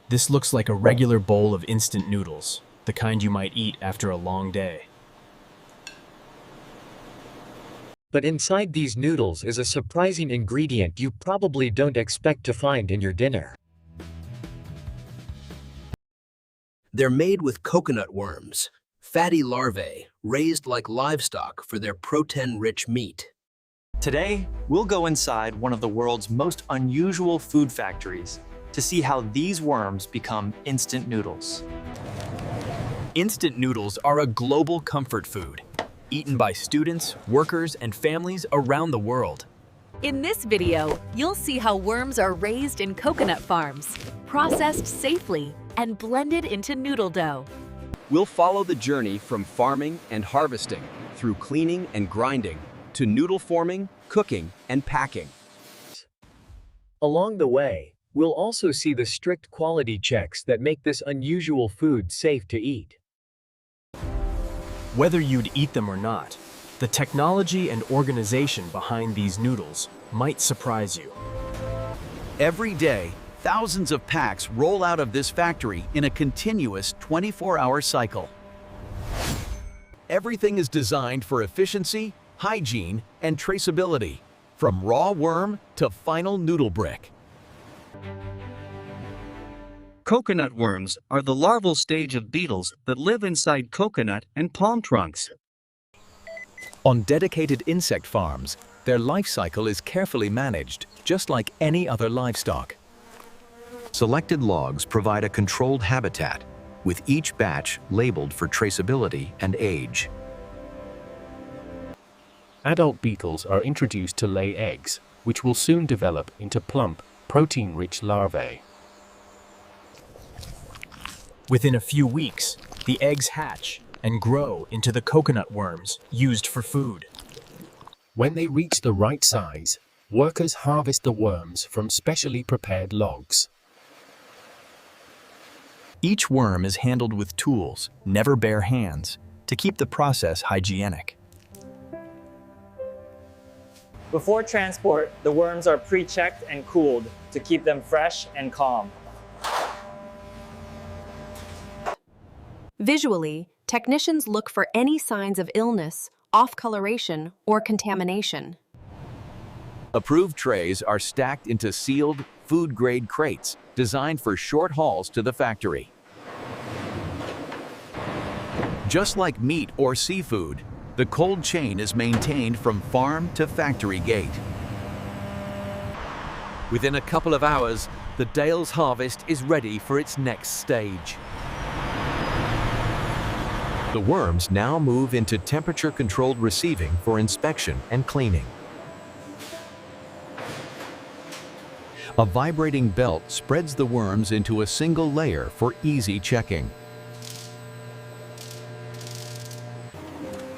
This looks like a regular bowl of instant noodles, the kind you might eat after a long day. But inside these noodles is a surprising ingredient you probably don't expect to find in your dinner. They're made with coconut worms, fatty larvae raised like livestock for their protein-rich meat. Today, we'll go inside one of the world's most unusual food factories to see how these worms become instant noodles. Instant noodles are a global comfort food, eaten by students, workers, and families around the world. In this video, you'll see how worms are raised in coconut farms, processed safely, and blended into noodle dough. We'll follow the journey from farming and harvesting, through cleaning and grinding, to noodle forming, cooking, and packing. Along the way, we'll also see the strict quality checks that make this unusual food safe to eat. Whether you'd eat them or not, the technology and organization behind these noodles might surprise you. Every day, thousands of packs roll out of this factory in a continuous 24-hour cycle. Everything is designed for efficiency, hygiene, and traceability, from raw worm to final noodle brick. Coconut worms are the larval stage of beetles that live inside coconut and palm trunks. On dedicated insect farms, their life cycle is carefully managed, just like any other livestock. Selected logs provide a controlled habitat, with each batch labeled for traceability and age. Adult beetles are introduced to lay eggs, which will soon develop into plump, protein-rich larvae. Within a few weeks, the eggs hatch and grow into the coconut worms used for food. When they reach the right size, workers harvest the worms from specially prepared logs. Each worm is handled with tools, never bare hands, to keep the process hygienic. Before transport, the worms are pre-checked and cooled to keep them fresh and calm. Visually, technicians look for any signs of illness, off-coloration, or contamination. Approved trays are stacked into sealed, food-grade crates designed for short hauls to the factory. Just like meat or seafood, the cold chain is maintained from farm to factory gate. Within a couple of hours, the Dale's harvest is ready for its next stage. The worms now move into temperature-controlled receiving for inspection and cleaning. A vibrating belt spreads the worms into a single layer for easy checking.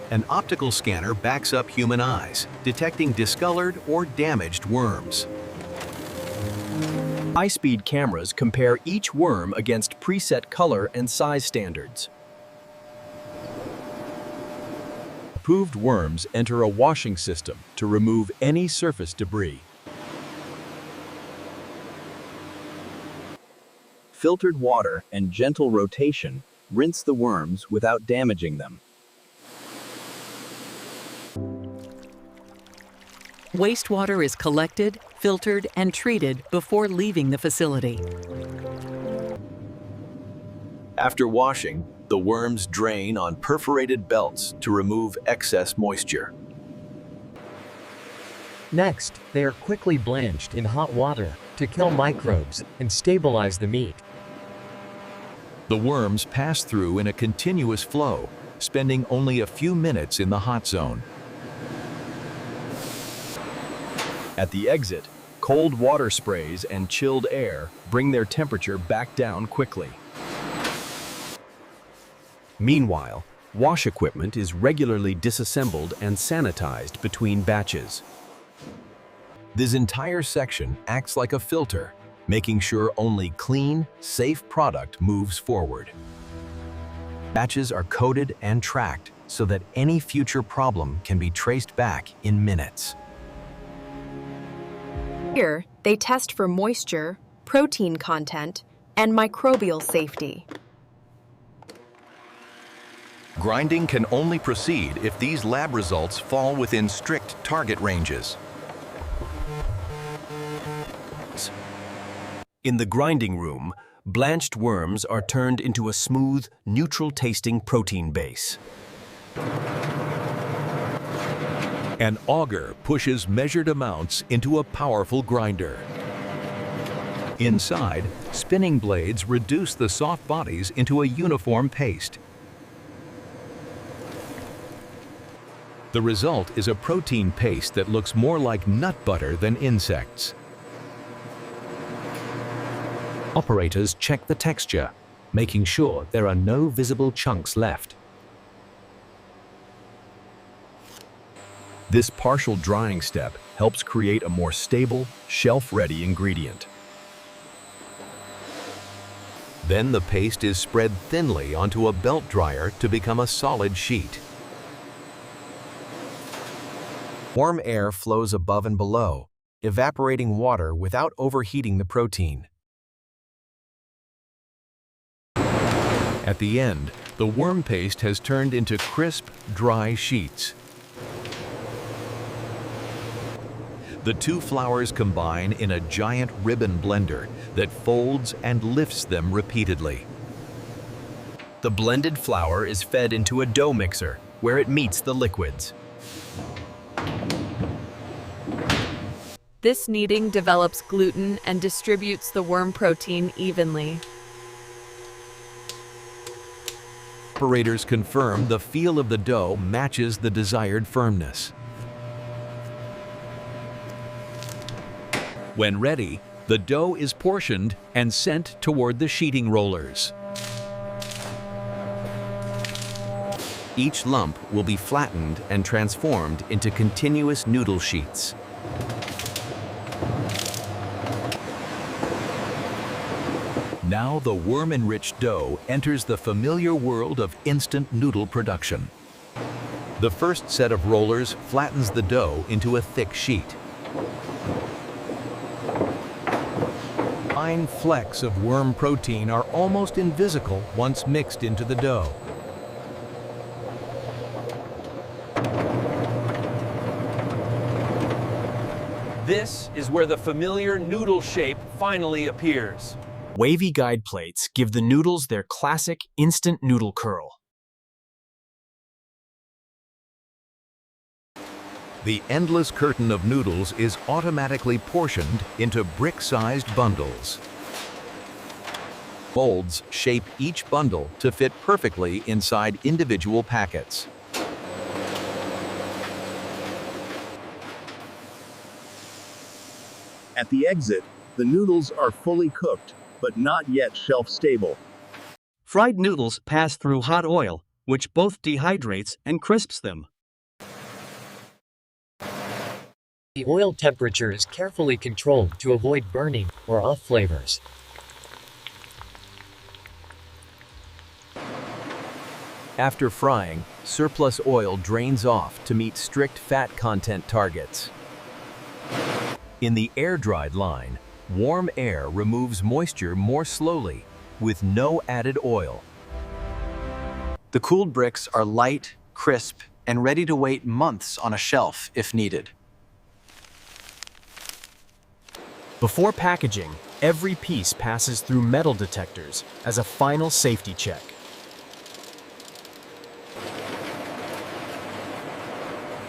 An optical scanner backs up human eyes, detecting discolored or damaged worms. High-speed cameras compare each worm against preset color and size standards. Approved worms enter a washing system to remove any surface debris. Filtered water and gentle rotation rinse the worms without damaging them. Wastewater is collected, filtered, and treated before leaving the facility. After washing, the worms drain on perforated belts to remove excess moisture. Next, they are quickly blanched in hot water to kill microbes and stabilize the meat. The worms pass through in a continuous flow, spending only a few minutes in the hot zone. At the exit, cold water sprays and chilled air bring their temperature back down quickly. Meanwhile, wash equipment is regularly disassembled and sanitized between batches. This entire section acts like a filter, making sure only clean, safe product moves forward. Batches are coded and tracked so that any future problem can be traced back in minutes. Here, they test for moisture, protein content, and microbial safety. Grinding can only proceed if these lab results fall within strict target ranges. In the grinding room, blanched worms are turned into a smooth, neutral-tasting protein base. An auger pushes measured amounts into a powerful grinder. Inside, spinning blades reduce the soft bodies into a uniform paste. The result is a protein paste that looks more like nut butter than insects. Operators check the texture, making sure there are no visible chunks left. This partial drying step helps create a more stable, shelf-ready ingredient. Then the paste is spread thinly onto a belt dryer to become a solid sheet. Warm air flows above and below, evaporating water without overheating the protein. At the end, the worm paste has turned into crisp, dry sheets. The two flours combine in a giant ribbon blender that folds and lifts them repeatedly. The blended flour is fed into a dough mixer, where it meets the liquids. This kneading develops gluten and distributes the worm protein evenly. Operators confirm the feel of the dough matches the desired firmness. When ready, the dough is portioned and sent toward the sheeting rollers. Each lump will be flattened and transformed into continuous noodle sheets. Now the worm-enriched dough enters the familiar world of instant noodle production. The first set of rollers flattens the dough into a thick sheet. Fine flecks of worm protein are almost invisible once mixed into the dough. This is where the familiar noodle shape finally appears. Wavy guide plates give the noodles their classic instant noodle curl. The endless curtain of noodles is automatically portioned into brick-sized bundles. Molds shape each bundle to fit perfectly inside individual packets. At the exit, the noodles are fully cooked, but not yet shelf-stable. Fried noodles pass through hot oil, which both dehydrates and crisps them. The oil temperature is carefully controlled to avoid burning or off flavors. After frying, surplus oil drains off to meet strict fat content targets. In the air-dried line, warm air removes moisture more slowly, with no added oil. The cooled bricks are light, crisp, and ready to wait months on a shelf if needed. Before packaging, every piece passes through metal detectors as a final safety check.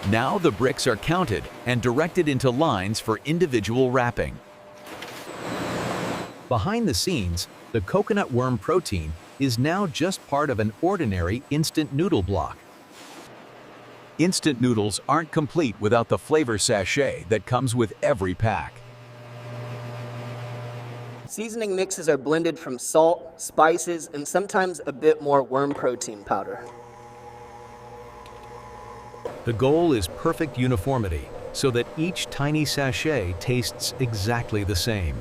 Now the bricks are counted and directed into lines for individual wrapping. Behind the scenes, the coconut worm protein is now just part of an ordinary instant noodle block. Instant noodles aren't complete without the flavor sachet that comes with every pack. Seasoning mixes are blended from salt, spices, and sometimes a bit more worm protein powder. The goal is perfect uniformity, so that each tiny sachet tastes exactly the same.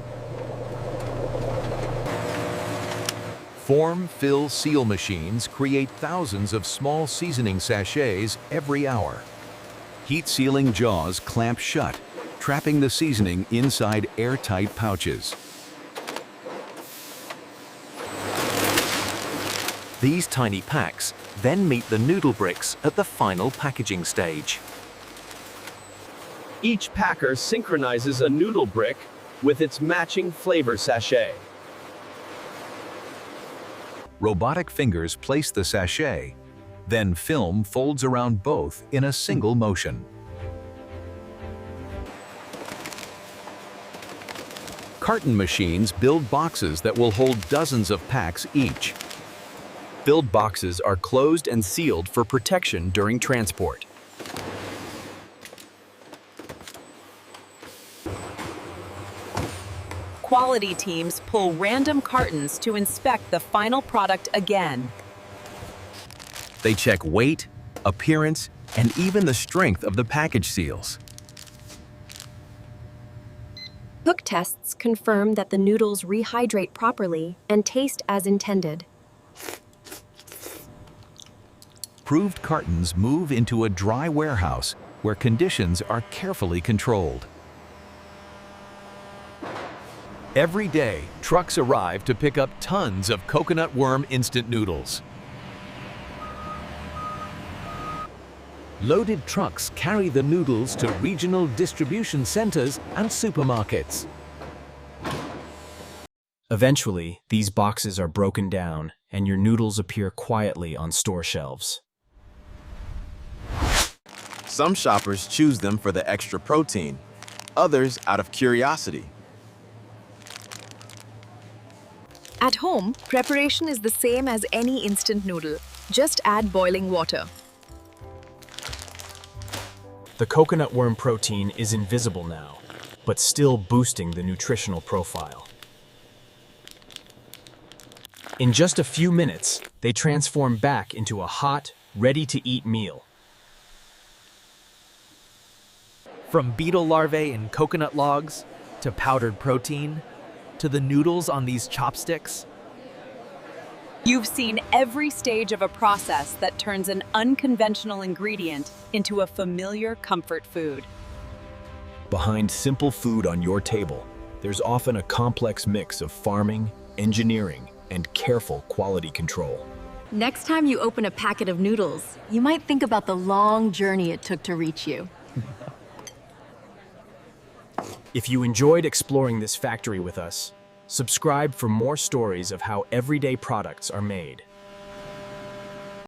Form, fill, seal machines create thousands of small seasoning sachets every hour. Heat-sealing jaws clamp shut, trapping the seasoning inside airtight pouches. These tiny packs then meet the noodle bricks at the final packaging stage. Each packer synchronizes a noodle brick with its matching flavor sachet. Robotic fingers place the sachet, then film folds around both in a single motion. Carton machines build boxes that will hold dozens of packs each. Filled boxes are closed and sealed for protection during transport. Quality teams pull random cartons to inspect the final product again. They check weight, appearance, and even the strength of the package seals. Cook tests confirm that the noodles rehydrate properly and taste as intended. Proved cartons move into a dry warehouse where conditions are carefully controlled. Every day, trucks arrive to pick up tons of coconut worm instant noodles. Loaded trucks carry the noodles to regional distribution centers and supermarkets. Eventually, these boxes are broken down and your noodles appear quietly on store shelves. Some shoppers choose them for the extra protein, others out of curiosity. At home, preparation is the same as any instant noodle. Just add boiling water. The coconut worm protein is invisible now, but still boosting the nutritional profile. In just a few minutes, they transform back into a hot, ready-to-eat meal. From beetle larvae in coconut logs, to powdered protein, to the noodles on these chopsticks. You've seen every stage of a process that turns an unconventional ingredient into a familiar comfort food. Behind simple food on your table, there's often a complex mix of farming, engineering, and careful quality control. Next time you open a packet of noodles, you might think about the long journey it took to reach you. If you enjoyed exploring this factory with us, subscribe for more stories of how everyday products are made.